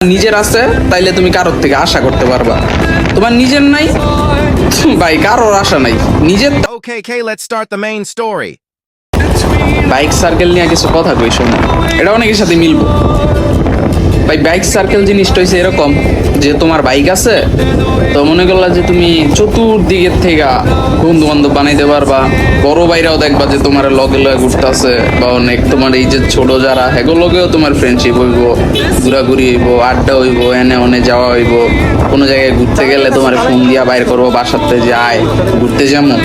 নিজের আছে তাইলে তুমি কারোর থেকে আশা করতে পারবা। তোমার নিজের নাই ভাই, কারোর আশা নাই। নিজের Okay, Kay, let's start the main story. Bike circle নিয়ে কিছু কথা কই শোনো, এটা অনেকের সাথে মিলবো। ভাই বাইক সার্কেল জিনিসটা হচ্ছে এরকম যে তোমার বাইক আছে তো মনে করলা যে তুমি চতুর্দিকের থেকে বন্ধু বান্ধব বানাইতে পারবা। বড় বাইরাও দেখবা যে তোমার লগে লগে ঘুরতেছে, বা অনেক তোমার এই যে ছোট যারা হেগো লগেও তোমার ফ্রেন্ডশিপ হইব, ঘোরাঘুরি হইব, আড্ডা হইব, এনে ওনে যাওয়া হইব। কোনো জায়গায় ঘুরতে গেলে তোমার ফোন দিয়া বাইর করবো বাসাতে যে আয় ঘুরতে যাবো,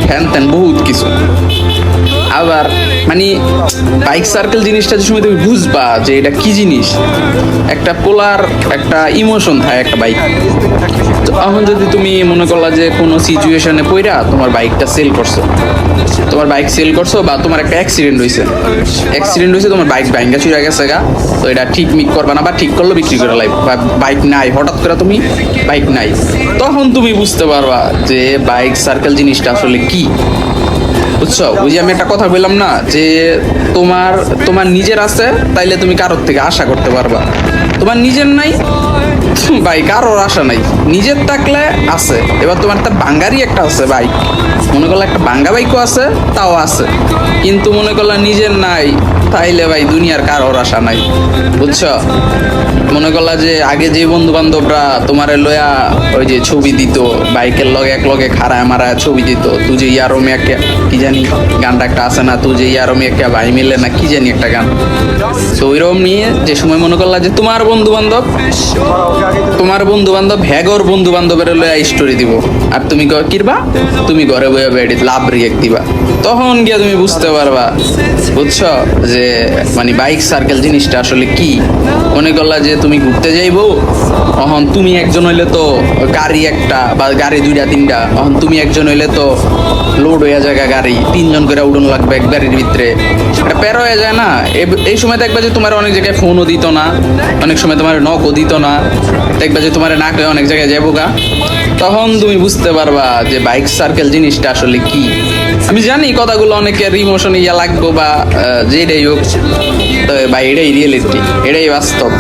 হ্যান ত্যান বহুত কিছু। আবার মানে বাইক সার্কেল জিনিসটা যে সময় তুমি বুঝবা যে এটা কি জিনিস, একটা পোলার একটা ইমোশন থাকে একটা বাইক। তখন যদি তুমি মনে করলা যে কোনো সিচুয়েশনে পইরা তোমার বাইকটা সেল করছো, তোমার বাইক সেল করছো, বা তোমার একটা অ্যাক্সিডেন্ট হয়েছে, তোমার বাইক ভাঙ্গা চুরা গেছে গা, তো এটা ঠিক মিক করবা না, বা ঠিক করলো বিক্রি করে লাইব, বা বাইক নাই, হঠাৎ করে তুমি বাইক নাই, তখন তুমি বুঝতে পারবা যে বাইক সার্কেল জিনিসটা আসলে কি। বুঝছো? ওই যে আমি একটা কথা বললাম না যে তোমার নিজের আছে তাইলে তুমি কারোর থেকে আশা করতে পারবা। তোমার নিজের নাই ভাই, কারোর আশা নাই। নিজের থাকলে আছে। এবার তোমার একটা বাঙ্গারই একটা আছে বাইক, মনে করলে একটা বাঙ্গা বাইকও আছে, তাও আছে, কিন্তু মনে করলে নিজের নাই, তাইলে ভাই দুনিয়ার কারোর আশা নাই। বুঝছো? মনে করলা যে আগে যে বন্ধু বান্ধবরা তোমারে লয়া ওই যে ছবি দিত, বাইকের লগে এক লগে খাড়ায় মারায় ছবি দিত, তুই যে ইয়ারো মেয়াকে কি জানি গানটা একটা আছে না, তুই যে ইয়ারো মেয়াকে ভাই মিলে না কি জানি একটা গান। তো ওইরকম নিয়ে যে সময় মনে করলা যে তোমার বন্ধু বান্ধব ভ্যাগর বন্ধু বান্ধবের লয়া স্টোরি দিব, আর তুমি কিরবা, তুমি ঘরে বয়ে বেড়ি লাভ রিয়েক্ট দিবা, তখন গিয়া তুমি বুঝতে পারবা। বুঝছো যে মানে বাইক সার্কেল জিনিসটা আসলে কি। মনে করলা যে তুমি ঘুরতে যাইবো, তখন তুমি একজন হইলে তো গাড়ি একটা বা গাড়ি দুইটা তিনটা, তখন তুমি একজন হইলে তো লোড হয়ে যায় গাড়ি, তিনজন করে উড়ন লাগবে এক গাড়ির ভিতরে, এটা প্যার হয়ে যায় না। এই সময় দেখবা যে তোমার অনেক জায়গায় ফোনও দিত না, অনেক সময় তোমার নকও দিত না, দেখবা যে তোমার না করে অনেক জায়গায় যাবো গা, তখন তুমি বুঝতে পারবা যে বাইক সার্কেল জিনিসটা আসলে কি। আমি জানি কথাগুলো অনেকের ইমোশন ইয়া লাগবো বা যেটাই হোক, তো ভাই এটাই রিয়েলিটি, এটাই বাস্তব।